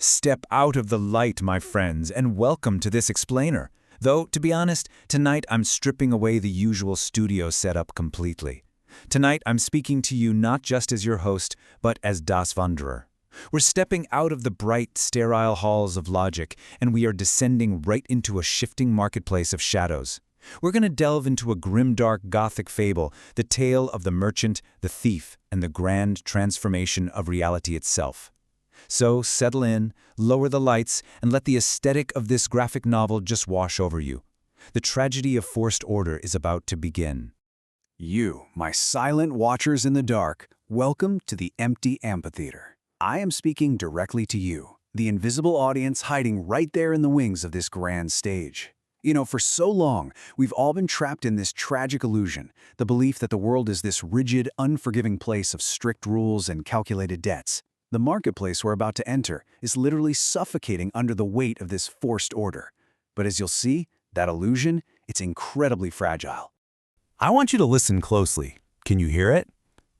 Step out of the light, my friends, and welcome to this explainer. Though, to be honest, tonight I'm stripping away the usual studio setup completely. Tonight I'm speaking to you not just as your host, but as Das Wanderer. We're stepping out of the bright, sterile halls of logic, and we are descending right into a shifting marketplace of shadows. We're going to delve into a grimdark Gothic fable, the tale of the merchant, the thief, and the grand transformation of reality itself. So settle in, lower the lights, and let the aesthetic of this graphic novel just wash over you. The tragedy of forced order is about to begin. You, my silent watchers in the dark, welcome to the empty amphitheater. I am speaking directly to you, the invisible audience hiding right there in the wings of this grand stage. For so long, we've all been trapped in this tragic illusion, the belief that the world is this rigid, unforgiving place of strict rules and calculated debts. The marketplace we're about to enter is literally suffocating under the weight of this forced order. But as you'll see, that illusion, it's incredibly fragile. I want you to listen closely. Can you hear it?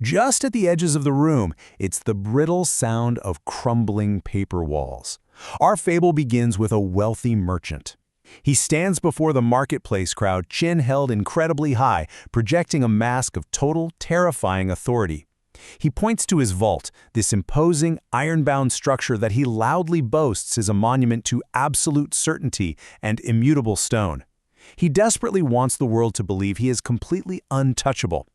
Just at the edges of the room, it's the brittle sound of crumbling paper walls. Our fable begins with a wealthy merchant. He stands before the marketplace crowd, chin held incredibly high, projecting a mask of total, terrifying authority. He points to his vault, this imposing, iron-bound structure that he loudly boasts is a monument to absolute certainty and immutable stone. He desperately wants the world to believe he is completely untouchable.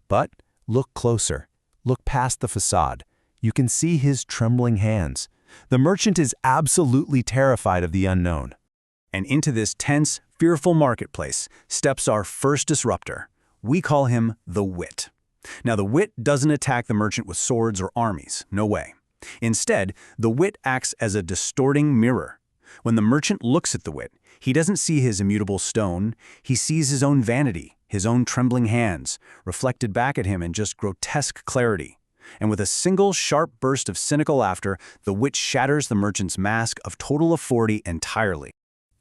But look closer. Look past the facade. You can see his trembling hands. The merchant is absolutely terrified of the unknown. And into this tense, fearful marketplace steps our first disruptor. We call him the Wit. Now, the Wit doesn't attack the merchant with swords or armies, no way. Instead, the Wit acts as a distorting mirror. When the merchant looks at the Wit, he doesn't see his immutable stone, he sees his own vanity, his own trembling hands, reflected back at him in just grotesque clarity. And with a single sharp burst of cynical laughter, the Wit shatters the merchant's mask of total authority entirely.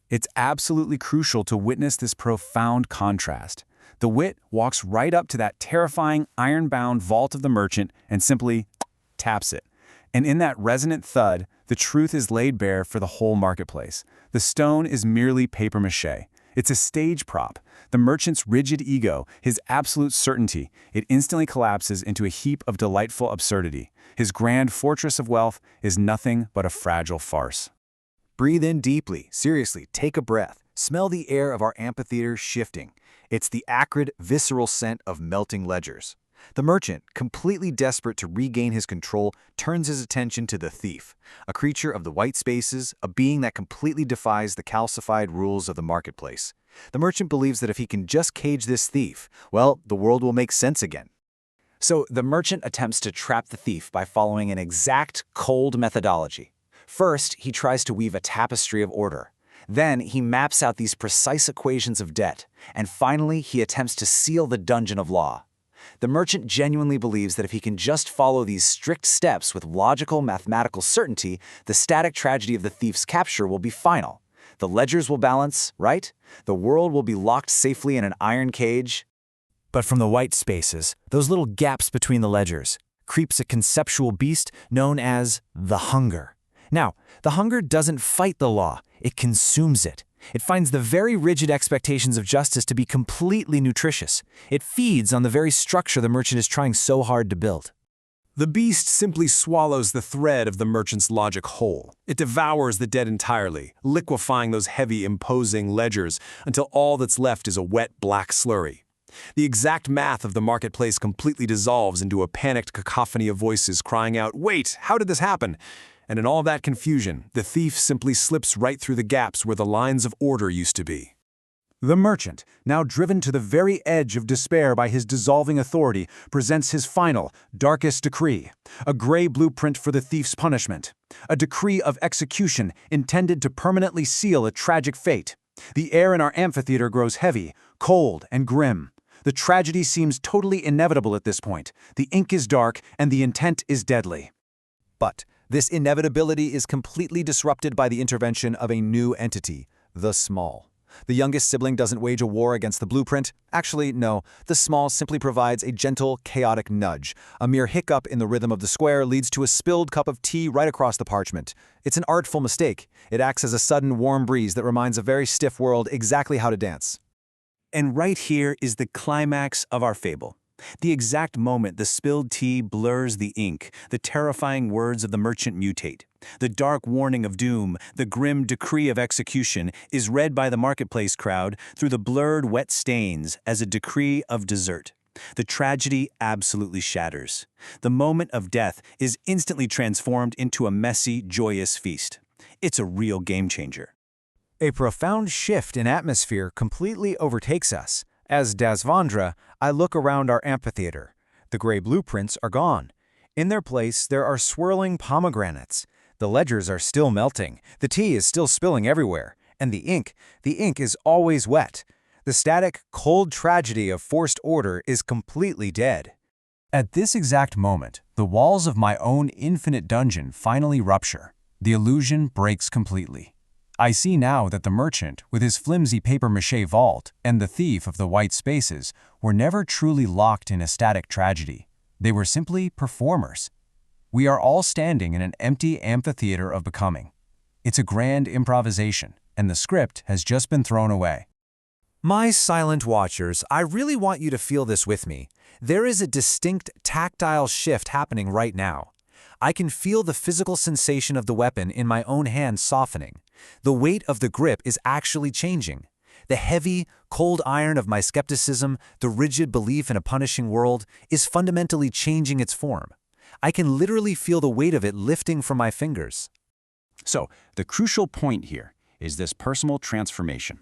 It's absolutely crucial to witness this profound contrast. The Wit walks right up to that terrifying, iron-bound vault of the merchant and simply taps it. And in that resonant thud, the truth is laid bare for the whole marketplace. The stone is merely papier-mâché. It's a stage prop. The merchant's rigid ego, his absolute certainty, it instantly collapses into a heap of delightful absurdity. His grand fortress of wealth is nothing but a fragile farce. Breathe in deeply. Seriously, take a breath. Smell the air of our amphitheater shifting. It's the acrid, visceral scent of melting ledgers. The merchant, completely desperate to regain his control, turns his attention to the thief, a creature of the white spaces, a being that completely defies the calcified rules of the marketplace. The merchant believes that if he can just cage this thief, well, the world will make sense again. So the merchant attempts to trap the thief by following an exact, cold methodology. First, he tries to weave a tapestry of order. Then, he maps out these precise equations of debt. And finally, he attempts to seal the dungeon of law. The merchant genuinely believes that if he can just follow these strict steps with logical, mathematical certainty, the static tragedy of the thief's capture will be final. The ledgers will balance, right? The world will be locked safely in an iron cage. But from the white spaces, those little gaps between the ledgers, creeps a conceptual beast known as the hunger. Now, the hunger doesn't fight the law, it consumes it. It finds the very rigid expectations of justice to be completely nutritious. It feeds on the very structure the merchant is trying so hard to build. The beast simply swallows the thread of the merchant's logic whole. It devours the debt entirely, liquefying those heavy, imposing ledgers until all that's left is a wet, black slurry. The exact math of the marketplace completely dissolves into a panicked cacophony of voices crying out, "Wait, how did this happen?" And in all that confusion, the thief simply slips right through the gaps where the lines of order used to be. The merchant, now driven to the very edge of despair by his dissolving authority, presents his final, darkest decree, a gray blueprint for the thief's punishment, a decree of execution intended to permanently seal a tragic fate. The air in our amphitheater grows heavy, cold, and grim. The tragedy seems totally inevitable at this point. The ink is dark, and the intent is deadly. But this inevitability is completely disrupted by the intervention of a new entity, the Small. The youngest sibling doesn't wage a war against the blueprint. Actually, no. The small simply provides a gentle, chaotic nudge. A mere hiccup in the rhythm of the square leads to a spilled cup of tea right across the parchment. It's an artful mistake. It acts as a sudden warm breeze that reminds a very stiff world exactly how to dance. And right here is the climax of our fable. The exact moment the spilled tea blurs the ink, the terrifying words of the merchant mutate. The dark warning of doom, the grim decree of execution, is read by the marketplace crowd through the blurred wet stains as a decree of desert. The tragedy absolutely shatters. The moment of death is instantly transformed into a messy, joyous feast. It's a real game changer. A profound shift in atmosphere completely overtakes us. As Dasvandra, I look around our amphitheater. The gray blueprints are gone. In their place, there are swirling pomegranates. The ledgers are still melting, the tea is still spilling everywhere, and the ink is always wet. The static, cold tragedy of forced order is completely dead. At this exact moment, the walls of my own infinite dungeon finally rupture. The illusion breaks completely. I see now that the merchant, with his flimsy papier-mâché vault, and the thief of the white spaces, were never truly locked in a static tragedy. They were simply performers. We are all standing in an empty amphitheater of becoming. It's a grand improvisation, and the script has just been thrown away. My silent watchers, I really want you to feel this with me. There is a distinct tactile shift happening right now. I can feel the physical sensation of the weapon in my own hand softening. The weight of the grip is actually changing. The heavy, cold iron of my skepticism, the rigid belief in a punishing world, is fundamentally changing its form. I can literally feel the weight of it lifting from my fingers. So, the crucial point here is this personal transformation.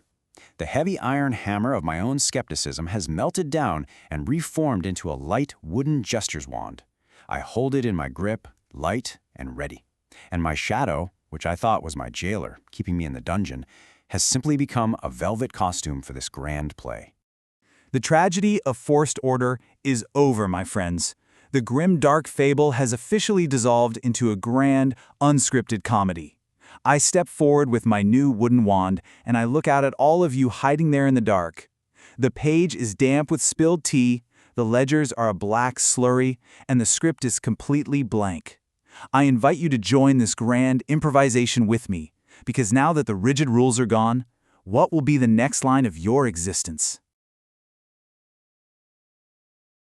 The heavy iron hammer of my own skepticism has melted down and reformed into a light wooden jester's wand. I hold it in my grip, light and ready. And my shadow, which I thought was my jailer, keeping me in the dungeon, has simply become a velvet costume for this grand play. The tragedy of forced order is over, my friends. The grim dark fable has officially dissolved into a grand, unscripted comedy. I step forward with my new wooden wand, and I look out at all of you hiding there in the dark. The page is damp with spilled tea, the ledgers are a black slurry, and the script is completely blank. I invite you to join this grand improvisation with me, because now that the rigid rules are gone, what will be the next line of your existence?